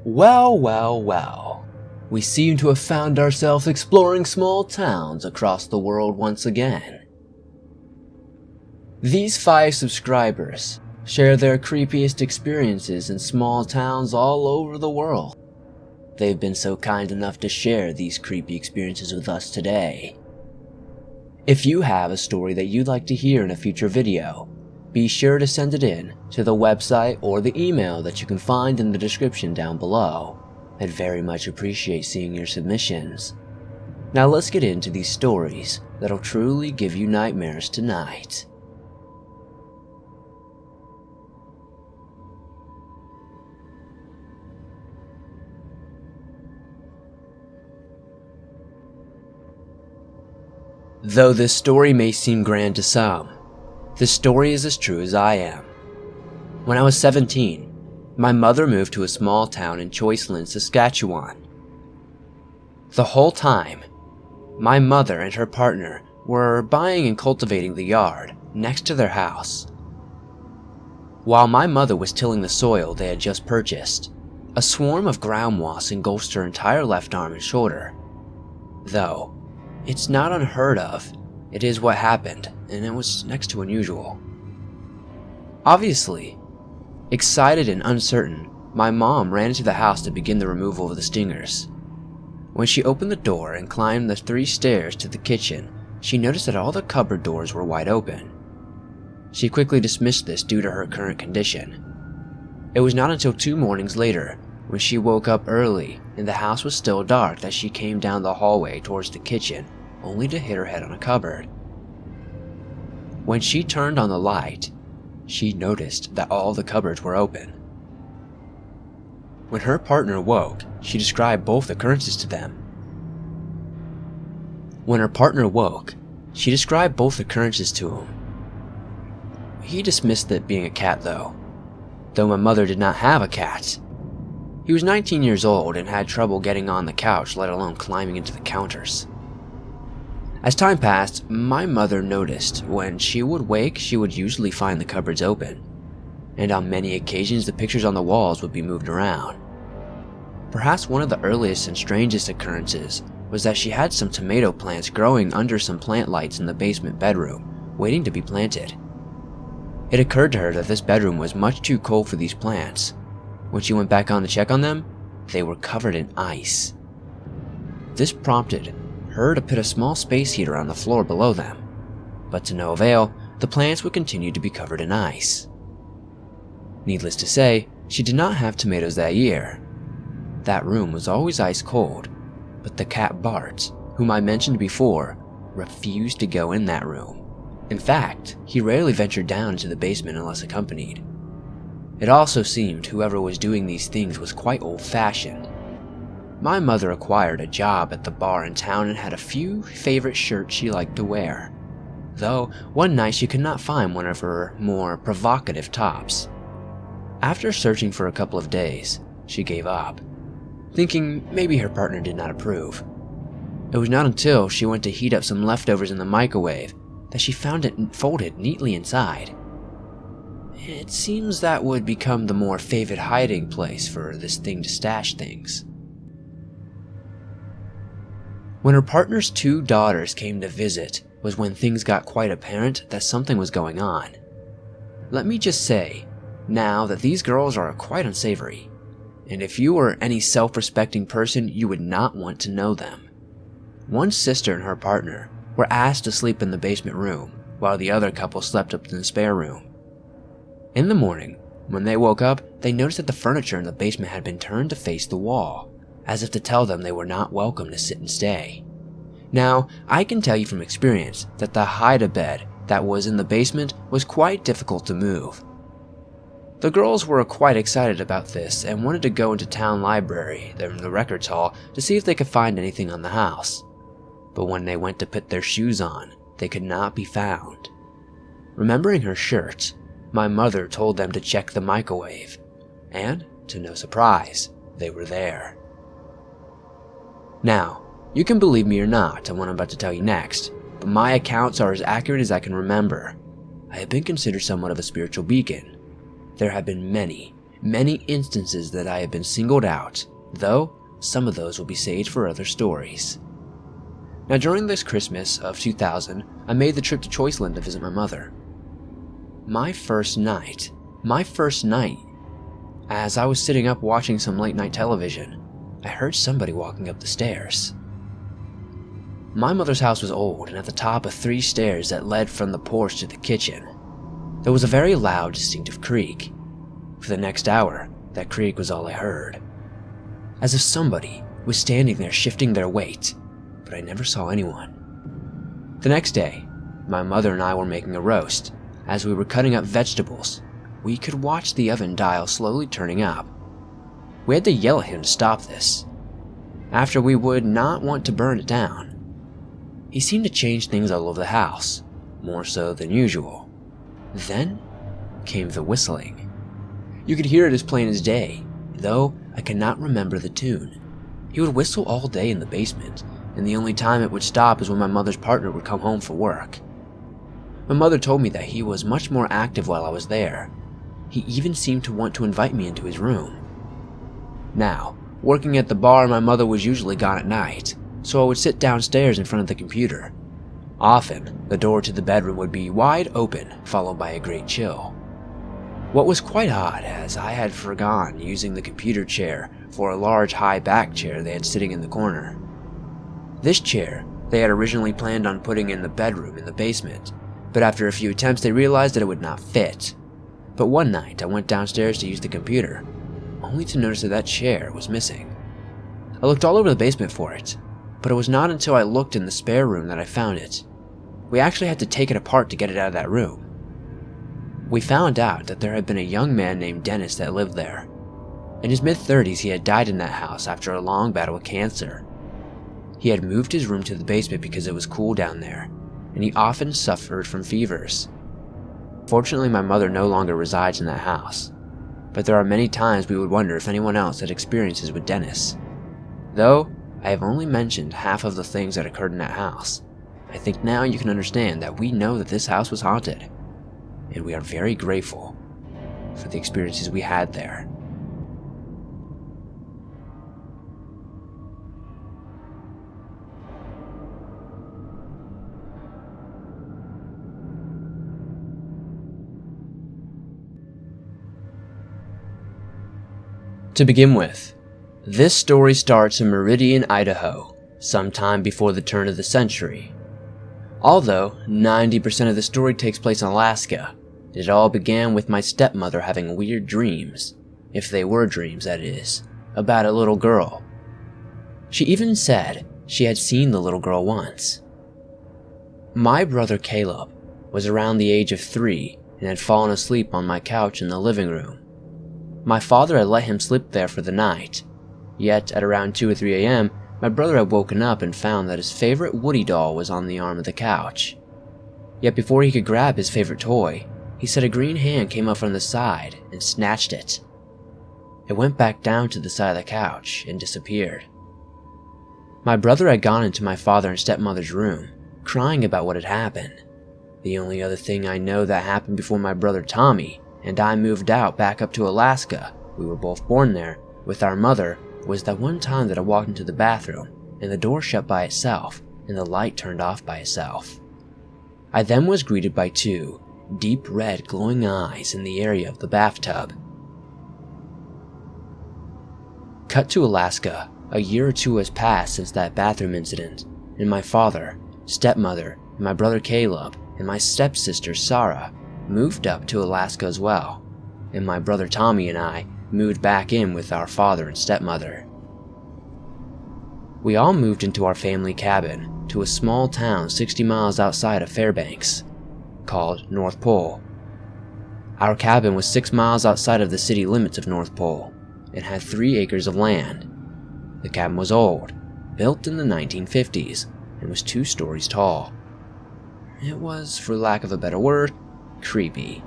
Well, well, well. We seem to have found ourselves exploring small towns across the world once again. These 5 subscribers share their creepiest experiences in small towns all over the world. They've been so kind enough to share these creepy experiences with us today. If you have a story that you'd like to hear in a future video, be sure to send it in to the website or the email that you can find in the description down below. I'd very much appreciate seeing your submissions. Now let's get into these stories that'll truly give you nightmares tonight. Though this story may seem grand to some, this story is as true as I am. When I was 17, my mother moved to a small town in Choiceland, Saskatchewan. The whole time, my mother and her partner were buying and cultivating the yard next to their house. While my mother was tilling the soil they had just purchased, a swarm of ground wasps engulfed her entire left arm and shoulder. Though, it's not unheard of, it is what happened, and it was next to unusual. Obviously, excited and uncertain, my mom ran into the house to begin the removal of the stingers. When she opened the door and climbed the 3 stairs to the kitchen, she noticed that all the cupboard doors were wide open. She quickly dismissed this due to her current condition. It was not until 2 mornings later, when she woke up early and the house was still dark, that she came down the hallway towards the kitchen, only to hit her head on a cupboard. When she turned on the light, she noticed that all the cupboards were open. When her partner woke, she described both occurrences to them. He dismissed it being a cat though my mother did not have a cat. He was 19 years old and had trouble getting on the couch, let alone climbing into the counters. As time passed, my mother noticed when she would wake, she would usually find the cupboards open, and on many occasions the pictures on the walls would be moved around. Perhaps one of the earliest and strangest occurrences was that she had some tomato plants growing under some plant lights in the basement bedroom, waiting to be planted. It occurred to her that this bedroom was much too cold for these plants. When she went back on to check on them, they were covered in ice. This prompted her to put a small space heater on the floor below them, but to no avail, the plants would continue to be covered in ice. Needless to say, she did not have tomatoes that year. That room was always ice cold, but the cat Bart, whom I mentioned before, refused to go in that room. In fact, he rarely ventured down into the basement unless accompanied. It also seemed whoever was doing these things was quite old-fashioned. My mother acquired a job at the bar in town and had a few favorite shirts she liked to wear, though one night she could not find one of her more provocative tops. After searching for a couple of days, she gave up, thinking maybe her partner did not approve. It was not until she went to heat up some leftovers in the microwave that she found it folded neatly inside. It seems that would become the more favorite hiding place for this thing to stash things. When her partner's 2 daughters came to visit was when things got quite apparent that something was going on. Let me just say now that these girls are quite unsavory, and if you were any self-respecting person, you would not want to know them. One sister and her partner were asked to sleep in the basement room, while the other couple slept up in the spare room. In the morning, when they woke up, they noticed that the furniture in the basement had been turned to face the wall, as if to tell them they were not welcome to sit and stay. Now, I can tell you from experience that the hide-a-bed that was in the basement was quite difficult to move. The girls were quite excited about this and wanted to go into town library, the records hall, to see if they could find anything on the house. But when they went to put their shoes on, they could not be found. Remembering her shirts, my mother told them to check the microwave, and, to no surprise, they were there. Now, you can believe me or not on what I'm about to tell you next, but my accounts are as accurate as I can remember. I have been considered somewhat of a spiritual beacon. There have been many, Many instances that I have been singled out, though some of those will be saved for other stories. Now during this Christmas of 2000, I made the trip to Choiceland to visit my mother. My first night, as I was sitting up watching some late night television, I heard somebody walking up the stairs. My mother's house was old and at the top of 3 stairs that led from the porch to the kitchen. There was a very loud, distinctive creak. For the next hour, that creak was all I heard. As if somebody was standing there shifting their weight, but I never saw anyone. The next day, my mother and I were making a roast. As we were cutting up vegetables, we could watch the oven dial slowly turning up. We had to yell at him to stop this, after we would not want to burn it down. He seemed to change things all over the house, more so than usual. Then came the whistling. You could hear it as plain as day, though I cannot remember the tune. He would whistle all day in the basement, and the only time it would stop is when my mother's partner would come home for work. My mother told me that he was much more active while I was there. He even seemed to want to invite me into his room. Now, working at the bar, my mother was usually gone at night, so I would sit downstairs in front of the computer. Often, the door to the bedroom would be wide open, followed by a great chill. What was quite odd, as I had forgone using the computer chair for a large high-back chair they had sitting in the corner. This chair they had originally planned on putting in the bedroom in the basement, but after a few attempts they realized that it would not fit. But one night I went downstairs to use the computer, only to notice that that chair was missing. I looked all over the basement for it, but it was not until I looked in the spare room that I found it. We actually had to take it apart to get it out of that room. We found out that there had been a young man named Dennis that lived there. In his mid-30s, he had died in that house after a long battle with cancer. He had moved his room to the basement because it was cool down there, and he often suffered from fevers. Fortunately, my mother no longer resides in that house, but there are many times we would wonder if anyone else had experiences with Dennis. Though I have only mentioned half of the things that occurred in that house, I think now you can understand that we know that this house was haunted, and we are very grateful for the experiences we had there. To begin with, this story starts in Meridian, Idaho, sometime before the turn of the century. Although 90% of the story takes place in Alaska, it all began with my stepmother having weird dreams, if they were dreams that is, about a little girl. She even said she had seen the little girl once. My brother Caleb was around the age of 3 and had fallen asleep on my couch in the living room. My father had let him sleep there for the night, yet at around 2 or 3 a.m., my brother had woken up and found that his favorite Woody doll was on the arm of the couch. Yet before he could grab his favorite toy, he said a green hand came up from the side and snatched it. It went back down to the side of the couch and disappeared. My brother had gone into my father and stepmother's room, crying about what had happened. The only other thing I know that happened before my brother Tommy and I moved out back up to Alaska, we were both born there, with our mother, was that one time that I walked into the bathroom and the door shut by itself and the light turned off by itself. I then was greeted by 2 deep red glowing eyes in the area of the bathtub. Cut to Alaska. A year or 2 has passed since that bathroom incident, and my father, stepmother, and my brother Caleb, and my stepsister Sarah moved up to Alaska as well, and my brother Tommy and I moved back in with our father and stepmother. We all moved into our family cabin to a small town 60 miles outside of Fairbanks, called North Pole. Our cabin was 6 miles outside of the city limits of North Pole, and had 3 acres of land. The cabin was old, built in the 1950s, and was 2 stories tall. It was, for lack of a better word, creepy.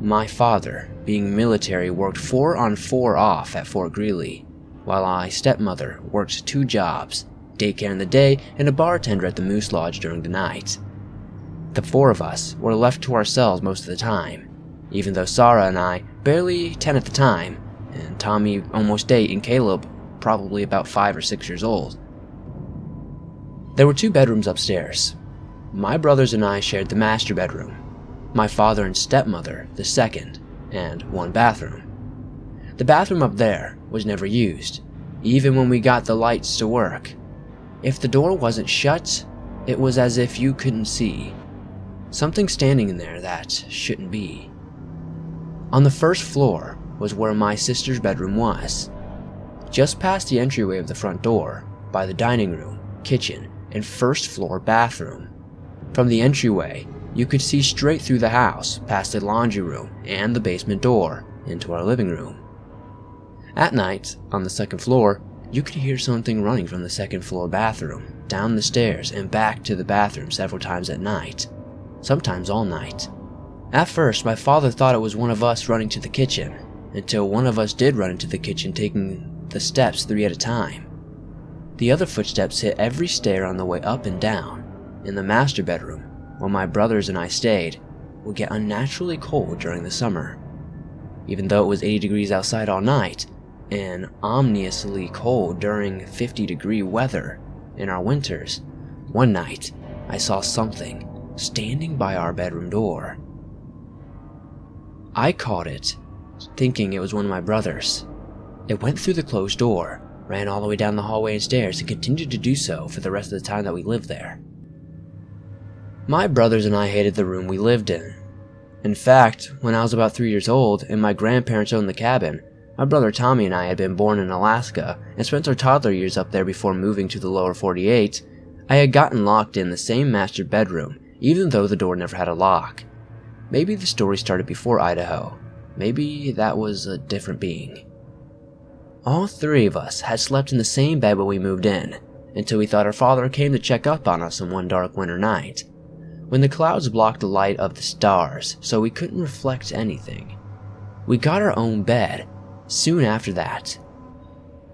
My father, being military, worked 4 on 4 off at Fort Greely, while my stepmother worked 2 jobs, daycare in the day and a bartender at the Moose Lodge during the night. The 4 of us were left to ourselves most of the time, even though Sarah and I, barely 10 at the time, and Tommy almost 8 and Caleb probably about 5 or 6 years old. There were 2 bedrooms upstairs. My brothers and I shared the master bedroom, my father and stepmother the second, and 1 bathroom. The bathroom up there was never used, even when we got the lights to work. If the door wasn't shut, it was as if you couldn't see. Something standing in there that shouldn't be. On the first floor was where my sister's bedroom was. Just past the entryway of the front door, by the dining room, kitchen, and first floor bathroom. From the entryway, you could see straight through the house, past the laundry room and the basement door, into our living room. At night, on the second floor, you could hear something running from the second floor bathroom, down the stairs and back to the bathroom several times at night, sometimes all night. At first, my father thought it was one of us running to the kitchen, until one of us did run into the kitchen, taking the steps 3 at a time. The other footsteps hit every stair on the way up and down. In the master bedroom, where my brothers and I stayed, would get unnaturally cold during the summer. Even though it was 80 degrees outside all night, and ominously cold during 50-degree weather in our winters, one night I saw something standing by our bedroom door. I caught it, thinking it was one of my brothers. It went through the closed door, ran all the way down the hallway and stairs, and continued to do so for the rest of the time that we lived there. My brothers and I hated the room we lived in. In fact, when I was about 3 years old and my grandparents owned the cabin, my brother Tommy and I had been born in Alaska and spent our toddler years up there before moving to the lower 48, I had gotten locked in the same master bedroom, even though the door never had a lock. Maybe the story started before Idaho. Maybe that was a different being. All 3 of us had slept in the same bed when we moved in, until we thought our father came to check up on us on one dark winter night, when the clouds blocked the light of the stars so we couldn't reflect anything. We got our own bed soon after that.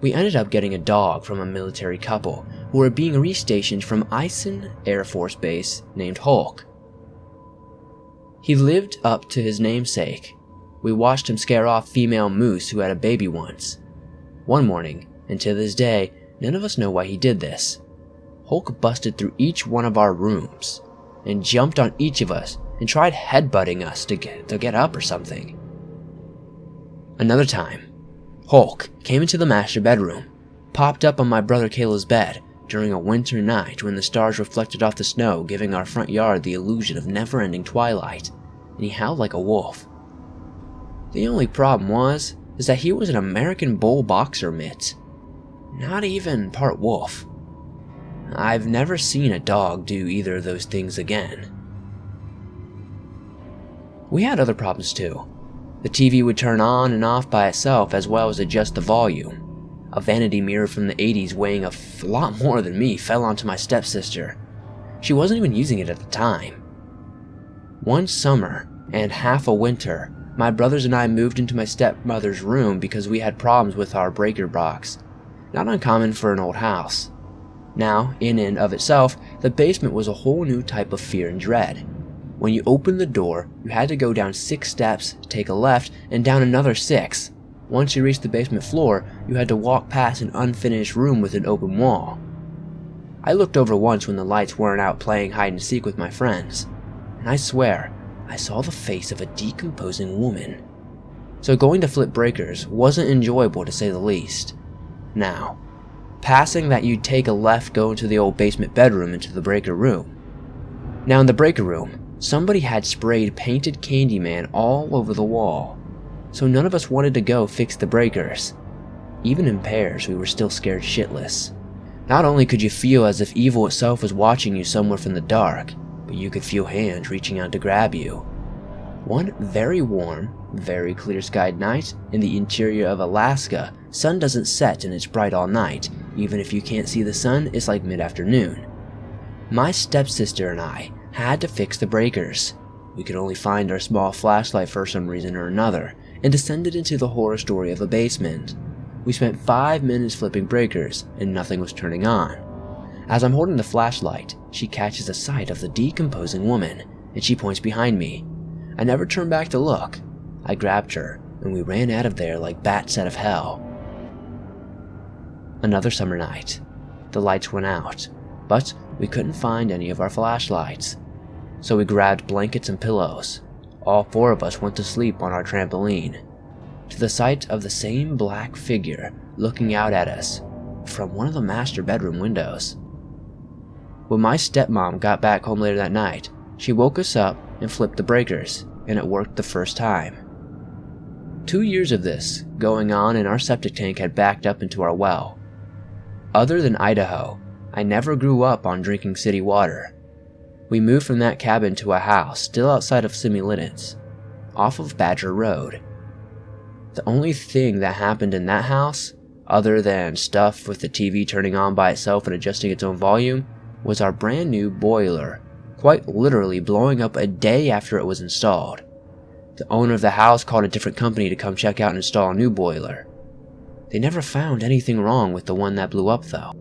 We ended up getting a dog from a military couple who were being restationed from Eisen Air Force Base named Hulk. He lived up to his namesake. We watched him scare off female moose who had a baby once. One morning, and to this day, none of us know why he did this. Hulk busted through each one of our rooms and jumped on each of us and tried headbutting us to get up or something. Another time, Hulk came into the master bedroom, popped up on my brother Kayla's bed during a winter night when the stars reflected off the snow, giving our front yard the illusion of never-ending twilight, and he howled like a wolf. The only problem is that he was an American bull boxer mitt, not even part wolf. I've never seen a dog do either of those things again. We had other problems too. The TV would turn on and off by itself, as well as adjust the volume. A vanity mirror from the 80s weighing a lot more than me fell onto my stepsister. She wasn't even using it at the time. One summer and half a winter, my brothers and I moved into my stepmother's room because we had problems with our breaker box. Not uncommon for an old house. Now, in and of itself, the basement was a whole new type of fear and dread. When you opened the door, you had to go down 6 steps, take a left, and down another 6. Once you reached the basement floor, you had to walk past an unfinished room with an open wall. I looked over once when the lights weren't out playing hide and seek with my friends, and I swear, I saw the face of a decomposing woman. So going to flip breakers wasn't enjoyable to say the least. Now, passing that you'd take a left going to the old basement bedroom into the breaker room. Now in the breaker room, somebody had sprayed painted Candyman all over the wall, so none of us wanted to go fix the breakers. Even in pairs, we were still scared shitless. Not only could you feel as if evil itself was watching you somewhere from the dark, but you could feel hands reaching out to grab you. One very warm, very clear-skied night in the interior of Alaska, sun doesn't set and it's bright all night. Even if you can't see the sun, it's like mid-afternoon. My stepsister and I had to fix the breakers. We could only find our small flashlight for some reason or another, and descended into the horror story of a basement. We spent 5 minutes flipping breakers, and nothing was turning on. As I'm holding the flashlight, she catches a sight of the decomposing woman, and she points behind me. I never turned back to look, I grabbed her and we ran out of there like bats out of hell. Another summer night. The lights went out, but we couldn't find any of our flashlights. So we grabbed blankets and pillows. All four of us went to sleep on our trampoline, to the sight of the same black figure looking out at us from one of the master bedroom windows. When my stepmom got back home later that night, she woke us up and flipped the breakers, and it worked the first time. 2 years of this going on, and our septic tank had backed up into our well. Other than Idaho, I never grew up on drinking city water. We moved from that cabin to a house still outside of Simi Linnets, off of Badger Road. The only thing that happened in that house, other than stuff with the TV turning on by itself and adjusting its own volume, was our brand new boiler, quite literally blowing up a day after it was installed. The owner of the house called a different company to come check out and install a new boiler. They never found anything wrong with the one that blew up though.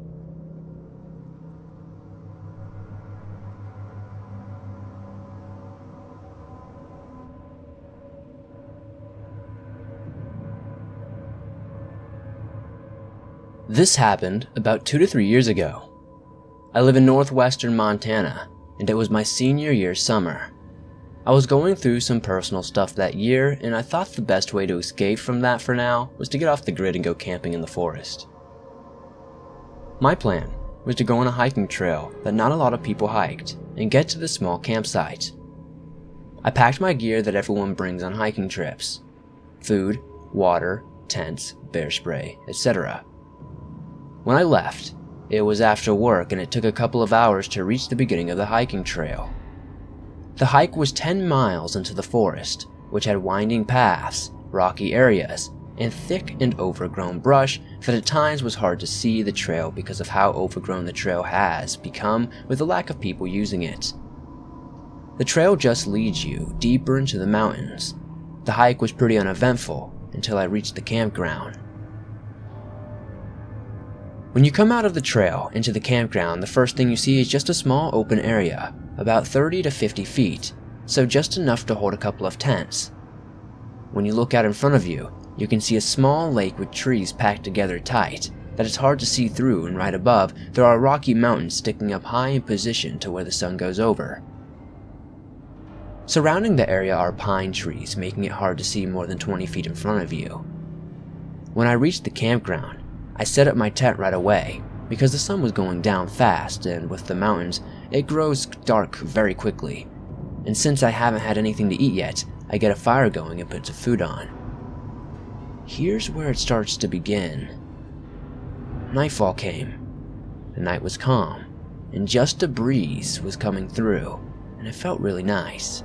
This happened about 2 to 3 years ago. I live in northwestern Montana, and it was my senior year summer. I was going through some personal stuff that year, and I thought the best way to escape from that for now was to get off the grid and go camping in the forest. My plan was to go on a hiking trail that not a lot of people hiked, and get to the small campsite. I packed my gear that everyone brings on hiking trips: food, water, tents, bear spray, etc. When I left, it was after work and it took a couple of hours to reach the beginning of the hiking trail. The hike was 10 miles into the forest, which had winding paths, rocky areas, and thick and overgrown brush that at times was hard to see the trail because of how overgrown the trail has become with the lack of people using it. The trail just leads you deeper into the mountains. The hike was pretty uneventful until I reached the campground. When you come out of the trail into the campground, the first thing you see is just a small open area, about 30 to 50 feet, so just enough to hold a couple of tents. When you look out in front of you, you can see a small lake with trees packed together tight that it's hard to see through, and right above, there are rocky mountains sticking up high in position to where the sun goes over. Surrounding the area are pine trees, making it hard to see more than 20 feet in front of you. When I reached the campground, I set up my tent right away, because the sun was going down fast, and with the mountains, it grows dark very quickly. And since I haven't had anything to eat yet, I get a fire going and put some food on. Here's where it starts to begin. Nightfall came. The night was calm, and just a breeze was coming through, and it felt really nice.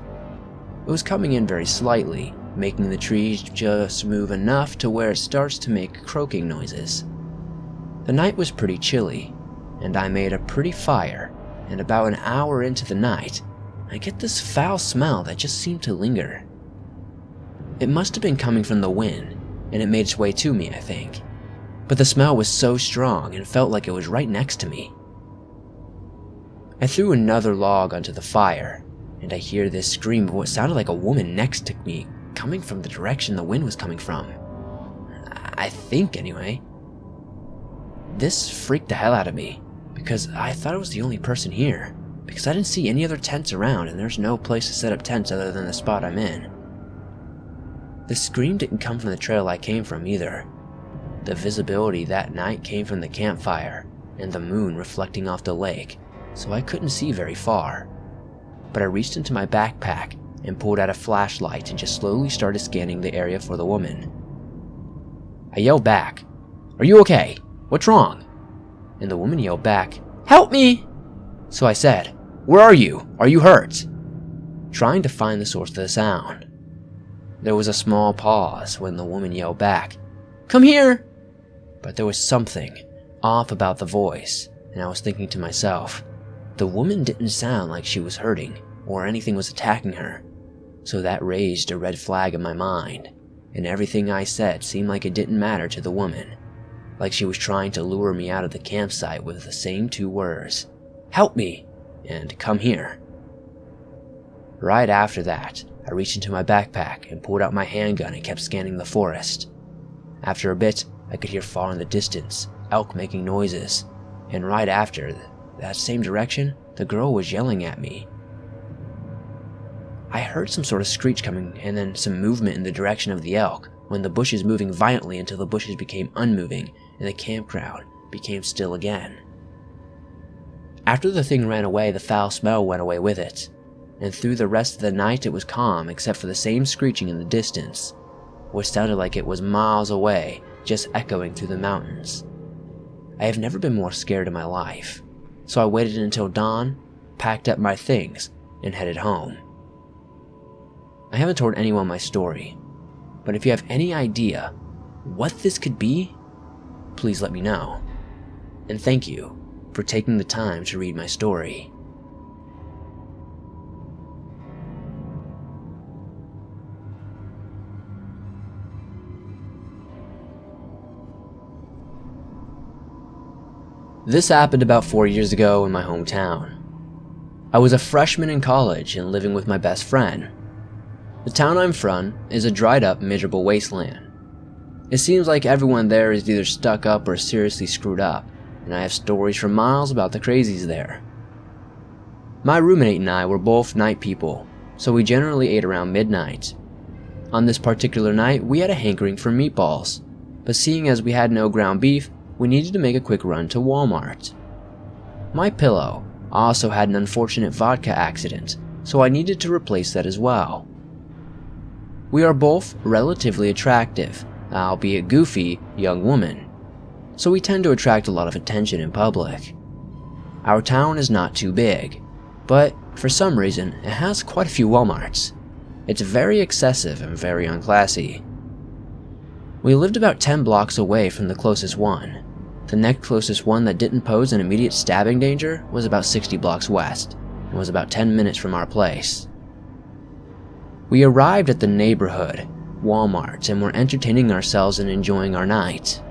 It was coming in very slightly, making the trees just move enough to where it starts to make croaking noises. The night was pretty chilly, and I made a pretty fire, and about an hour into the night, I get this foul smell that just seemed to linger. It must have been coming from the wind, and it made its way to me, I think. But the smell was so strong and felt like it was right next to me. I threw another log onto the fire, and I hear this scream of what sounded like a woman next to me, coming from the direction the wind was coming from. I think, anyway. This freaked the hell out of me, because I thought I was the only person here, because I didn't see any other tents around, and there's no place to set up tents other than the spot I'm in. The scream didn't come from the trail I came from either. The visibility that night came from the campfire, and the moon reflecting off the lake, so I couldn't see very far. But I reached into my backpack and pulled out a flashlight and just slowly started scanning the area for the woman. I yelled back, "Are you okay? What's wrong?" And the woman yelled back, "Help me!" So I said, "Where are you? Are you hurt?" Trying to find the source of the sound. There was a small pause when the woman yelled back, "Come here!" But there was something off about the voice, and I was thinking to myself, the woman didn't sound like she was hurting or anything was attacking her, so that raised a red flag in my mind, and everything I said seemed like it didn't matter to the woman, like she was trying to lure me out of the campsite with the same two words, "Help me!" and "Come here." Right after that, I reached into my backpack and pulled out my handgun and kept scanning the forest. After a bit, I could hear far in the distance elk making noises, and right after, that same direction, the girl was yelling at me. I heard some sort of screech coming and then some movement in the direction of the elk, when the bushes moving violently until the bushes became unmoving and the campground became still again. After the thing ran away, the foul smell went away with it, and through the rest of the night it was calm except for the same screeching in the distance, which sounded like it was miles away, just echoing through the mountains. I have never been more scared in my life, so I waited until dawn, packed up my things, and headed home. I haven't told anyone my story, but if you have any idea what this could be, please let me know. And thank you for taking the time to read my story. This happened about 4 years ago in my hometown. I was a freshman in college and living with my best friend. The town I'm from is a dried up, miserable wasteland. It seems like everyone there is either stuck up or seriously screwed up, and I have stories for miles about the crazies there. My roommate and I were both night people, so we generally ate around midnight. On this particular night, we had a hankering for meatballs, but seeing as we had no ground beef, we needed to make a quick run to Walmart. My pillow also had an unfortunate vodka accident, so I needed to replace that as well. We are both relatively attractive, albeit goofy, young women, so we tend to attract a lot of attention in public. Our town is not too big, but for some reason it has quite a few Walmarts. It's very excessive and very unclassy. We lived about 10 blocks away from the closest one. The next closest one that didn't pose an immediate stabbing danger was about 60 blocks west, and was about 10 minutes from our place. We arrived at the neighborhood Walmart and were entertaining ourselves and enjoying our night.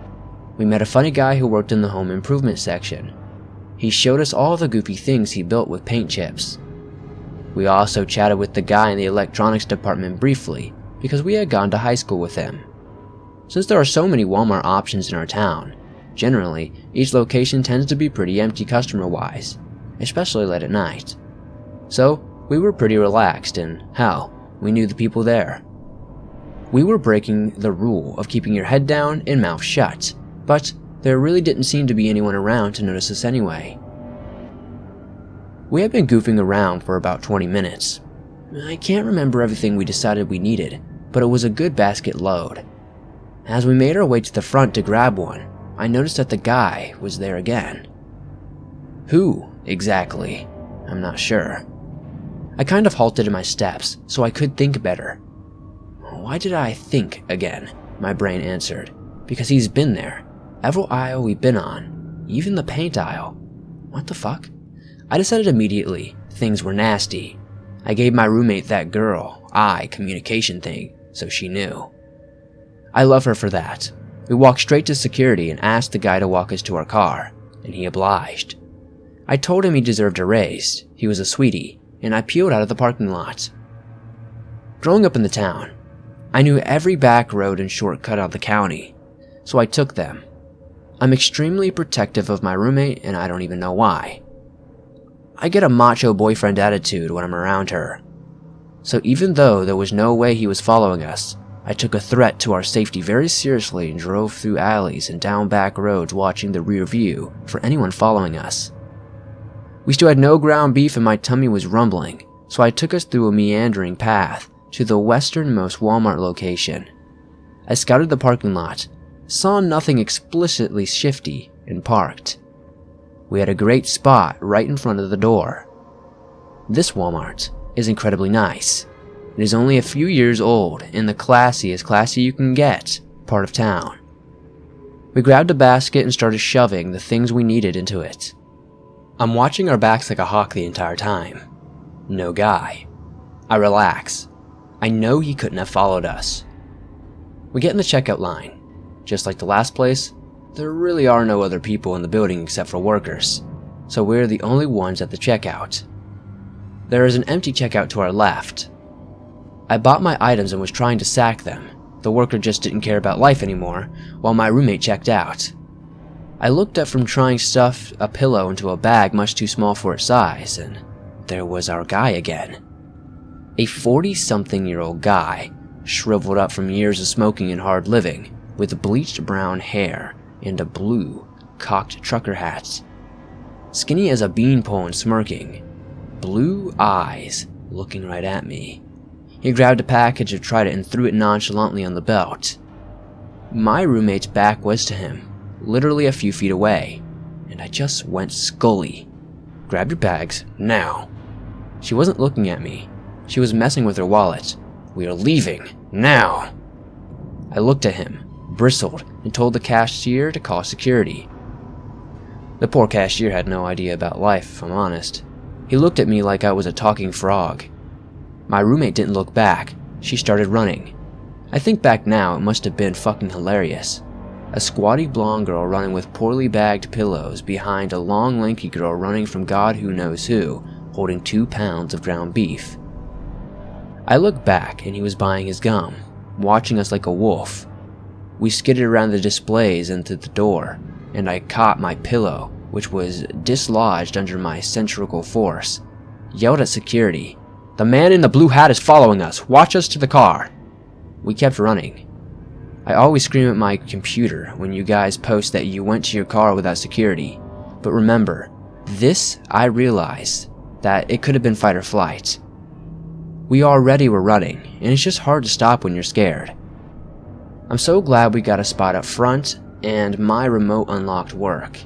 We met a funny guy who worked in the home improvement section. He showed us all the goofy things he built with paint chips. We also chatted with the guy in the electronics department briefly because we had gone to high school with him. Since there are so many Walmart options in our town, generally each location tends to be pretty empty customer-wise, especially late at night. So we were pretty relaxed and, hell, we knew the people there. We were breaking the rule of keeping your head down and mouth shut, but there really didn't seem to be anyone around to notice us anyway. We had been goofing around for about 20 minutes. I can't remember everything we decided we needed, but it was a good basket load. As we made our way to the front to grab one, I noticed that the guy was there again. Who, exactly? I'm not sure. I kind of halted in my steps so I could think better. Why did I think again? My brain answered. Because he's been there. Every aisle we've been on. Even the paint aisle. What the fuck? I decided immediately things were nasty. I gave my roommate that girl eye communication thing so she knew. I love her for that. We walked straight to security and asked the guy to walk us to our car, and he obliged. I told him he deserved a raise, he was a sweetie, and I peeled out of the parking lot. Growing up in the town, I knew every back road and shortcut out of the county, so I took them. I'm extremely protective of my roommate, and I don't even know why. I get a macho boyfriend attitude when I'm around her. So even though there was no way he was following us, I took a threat to our safety very seriously and drove through alleys and down back roads watching the rear view for anyone following us. We still had no ground beef and my tummy was rumbling, so I took us through a meandering path to the westernmost Walmart location. I scouted the parking lot, saw nothing explicitly shifty, and parked. We had a great spot right in front of the door. This Walmart is incredibly nice. It is only a few years old in the classiest classy you can get part of town. We grabbed a basket and started shoving the things we needed into it. I'm watching our backs like a hawk the entire time. No guy. I relax. I know he couldn't have followed us. We get in the checkout line. Just like the last place, there really are no other people in the building except for workers, so we're the only ones at the checkout. There is an empty checkout to our left. I bought my items and was trying to sack them. The worker just didn't care about life anymore, while my roommate checked out. I looked up from trying to stuff a pillow into a bag much too small for its size, and there was our guy again. A 40-something-year-old guy, shriveled up from years of smoking and hard living, with bleached brown hair and a blue, cocked trucker hat. Skinny as a beanpole and smirking. Blue eyes looking right at me. He grabbed a package of Trident and threw it nonchalantly on the belt. My roommate's back was to him, literally a few feet away, and I just went scully. Grab your bags, now. She wasn't looking at me. She was messing with her wallet. We are leaving, now. I looked at him, bristled, and told the cashier to call security. The poor cashier had no idea about life, if I'm honest. He looked at me like I was a talking frog. My roommate didn't look back. She started running. I think back now, it must have been fucking hilarious. A squatty blonde girl running with poorly bagged pillows behind a long lanky girl running from God who knows who, holding 2 pounds of ground beef. I looked back and he was buying his gum, watching us like a wolf. We skidded around the displays and to the door, and I caught my pillow, which was dislodged under my centrifugal force, yelled at security. The man in the blue hat is following us. Watch us to the car. We kept running. I always scream at my computer when you guys post that you went to your car without security. But remember, I realized that it could have been fight or flight. We already were running, and it's just hard to stop when you're scared. I'm so glad we got a spot up front, and my remote unlocked work.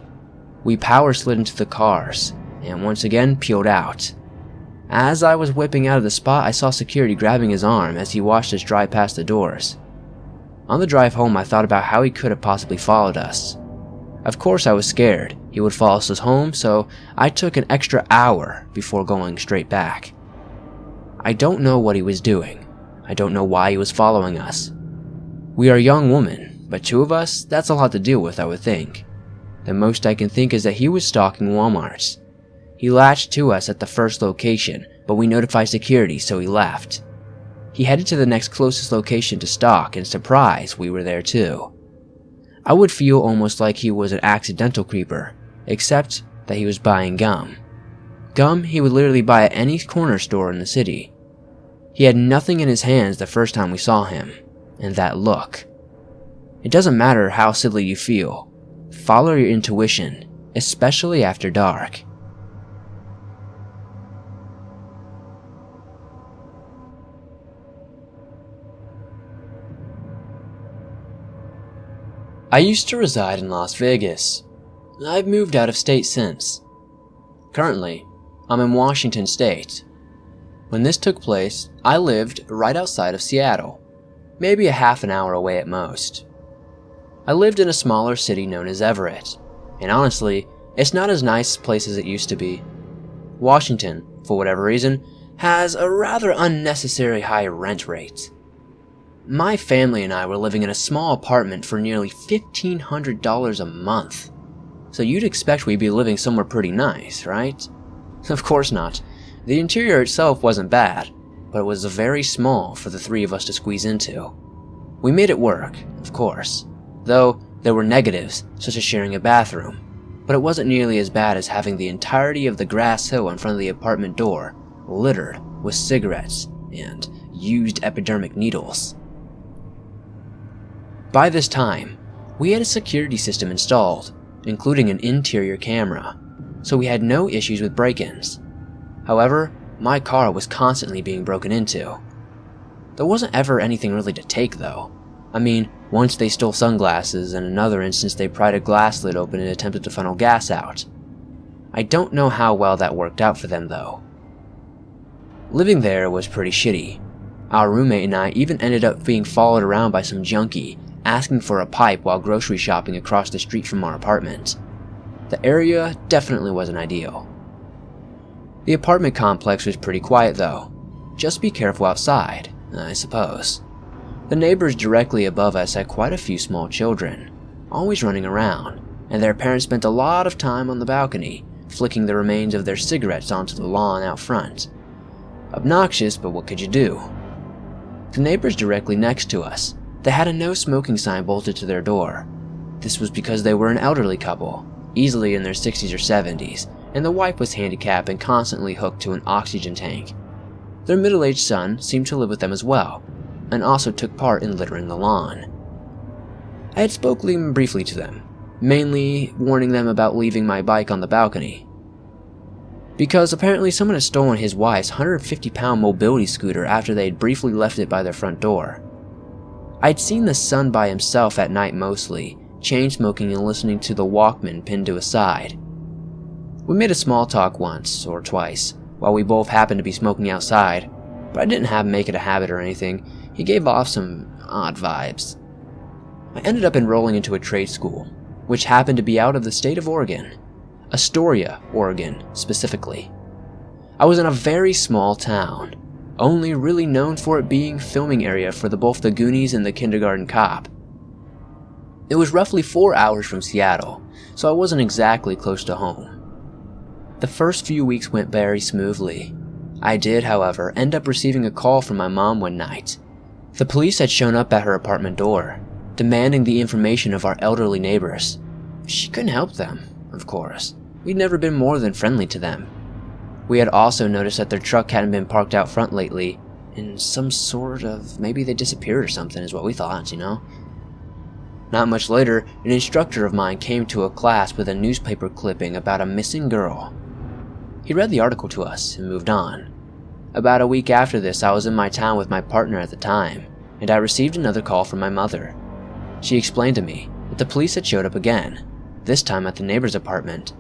We power slid into the cars, and once again peeled out. As I was whipping out of the spot, I saw security grabbing his arm as he watched us drive past the doors. On the drive home, I thought about how he could have possibly followed us. Of course, I was scared he would follow us home, so I took an extra hour before going straight back. I don't know what he was doing. I don't know why he was following us. We are young women, but 2 of us, that's a lot to deal with, I would think. The most I can think is that he was stalking Walmarts. He latched to us at the first location, but we notified security, so he left. He headed to the next closest location to stalk, and surprise, we were there too. I would feel almost like he was an accidental creeper, except that he was buying gum. Gum he would literally buy at any corner store in the city. He had nothing in his hands the first time we saw him, and that look. It doesn't matter how silly you feel. Follow your intuition, especially after dark. I used to reside in Las Vegas. I've moved out of state since. Currently, I'm in Washington State. When this took place, I lived right outside of Seattle, maybe a half an hour away at most. I lived in a smaller city known as Everett, and honestly, it's not as nice a place as it used to be. Washington, for whatever reason, has a rather unnecessary high rent rate. My family and I were living in a small apartment for nearly $1,500 a month. So you'd expect we'd be living somewhere pretty nice, right? Of course not. The interior itself wasn't bad, but it was very small for the 3 of us to squeeze into. We made it work, of course, though there were negatives, such as sharing a bathroom, but it wasn't nearly as bad as having the entirety of the grass hill in front of the apartment door littered with cigarettes and used epidermic needles. By this time, we had a security system installed, including an interior camera, so we had no issues with break-ins. However, my car was constantly being broken into. There wasn't ever anything really to take though. I mean, once they stole sunglasses, and another instance they pried a glass lid open and attempted to funnel gas out. I don't know how well that worked out for them though. Living there was pretty shitty. Our roommate and I even ended up being followed around by some junkie asking for a pipe while grocery shopping across the street from our apartment. The area definitely wasn't ideal. The apartment complex was pretty quiet though. Just be careful outside, I suppose. The neighbors directly above us had quite a few small children, always running around, and their parents spent a lot of time on the balcony, flicking the remains of their cigarettes onto the lawn out front. Obnoxious, but what could you do? The neighbors directly next to us, they had a no smoking sign bolted to their door. This was because they were an elderly couple, easily in their 60s or 70s, and the wife was handicapped and constantly hooked to an oxygen tank. Their middle-aged son seemed to live with them as well, and also took part in littering the lawn. I had spoken briefly to them, mainly warning them about leaving my bike on the balcony, because apparently someone had stolen his wife's 150-pound mobility scooter after they had briefly left it by their front door. I'd seen the son by himself at night mostly, chain smoking and listening to the Walkman pinned to his side. We made a small talk once or twice, while we both happened to be smoking outside, but I didn't make it a habit or anything. He gave off some odd vibes. I ended up enrolling into a trade school, which happened to be out of the state of Oregon. Astoria, Oregon, specifically. I was in a very small town, only really known for it being filming area for both the Goonies and the Kindergarten Cop. It was roughly 4 hours from Seattle, so I wasn't exactly close to home. The first few weeks went very smoothly. I did, however, end up receiving a call from my mom one night. The police had shown up at her apartment door, demanding the information of our elderly neighbors. She couldn't help them, of course. We'd never been more than friendly to them. We had also noticed that their truck hadn't been parked out front lately, in some sort of, maybe they disappeared or something is what we thought, you know? Not much later, an instructor of mine came to a class with a newspaper clipping about a missing girl. He read the article to us and moved on. About a week after this, I was in my town with my partner at the time, and I received another call from my mother. She explained to me that the police had showed up again, this time at the neighbor's apartment.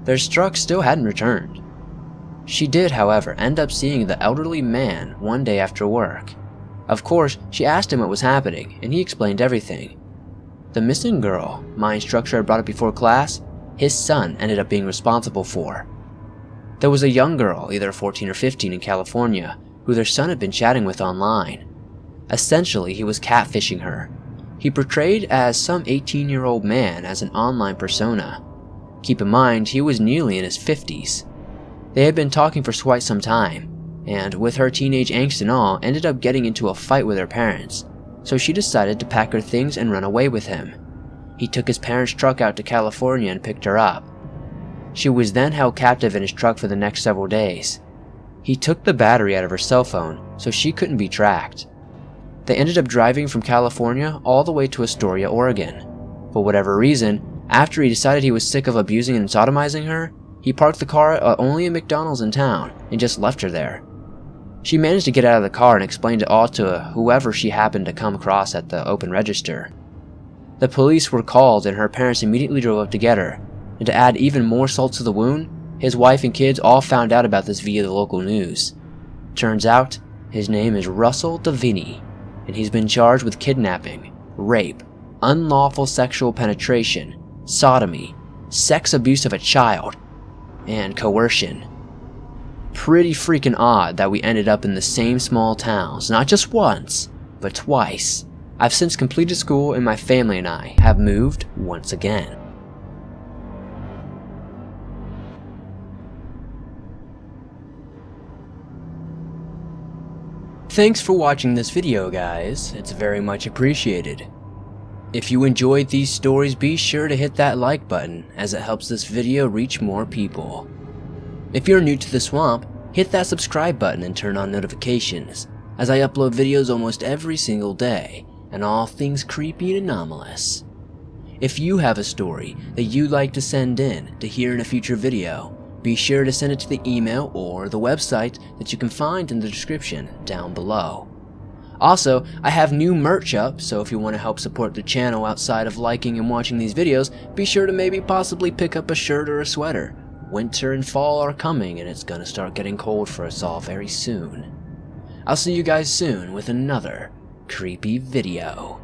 Their truck still hadn't returned. She did, however, end up seeing the elderly man one day after work. Of course, she asked him what was happening, and he explained everything. The missing girl my instructor had brought up before class, his son ended up being responsible for. There was a young girl, either 14 or 15 in California, who their son had been chatting with online. Essentially, he was catfishing her. He portrayed as some 18-year-old man as an online persona. Keep in mind, he was nearly in his 50s. They had been talking for quite some time, and with her teenage angst and all, ended up getting into a fight with her parents, so she decided to pack her things and run away with him. He took his parents' truck out to California and picked her up. She was then held captive in his truck for the next several days. He took the battery out of her cell phone, so she couldn't be tracked. They ended up driving from California all the way to Astoria, Oregon. For whatever reason, after he decided he was sick of abusing and sodomizing her, he parked the car at only a McDonald's in town and just left her there. She managed to get out of the car and explained it all to whoever she happened to come across at the open register. The police were called and her parents immediately drove up to get her, and to add even more salt to the wound, his wife and kids all found out about this via the local news. Turns out, his name is Russell Davini, and he's been charged with kidnapping, rape, unlawful sexual penetration, sodomy, sex abuse of a child, and coercion. Pretty freaking odd that we ended up in the same small towns, not just once, but twice. I've since completed school and my family and I have moved once again. Thanks for watching this video, guys. It's very much appreciated. If you enjoyed these stories, be sure to hit that like button, as it helps this video reach more people. If you're new to the swamp, hit that subscribe button and turn on notifications, as I upload videos almost every single day, and all things creepy and anomalous. If you have a story that you'd like to send in to hear in a future video, be sure to send it to the email or the website that you can find in the description down below. Also, I have new merch up, so if you want to help support the channel outside of liking and watching these videos, be sure to maybe possibly pick up a shirt or a sweater. Winter and fall are coming and it's gonna start getting cold for us all very soon. I'll see you guys soon with another creepy video.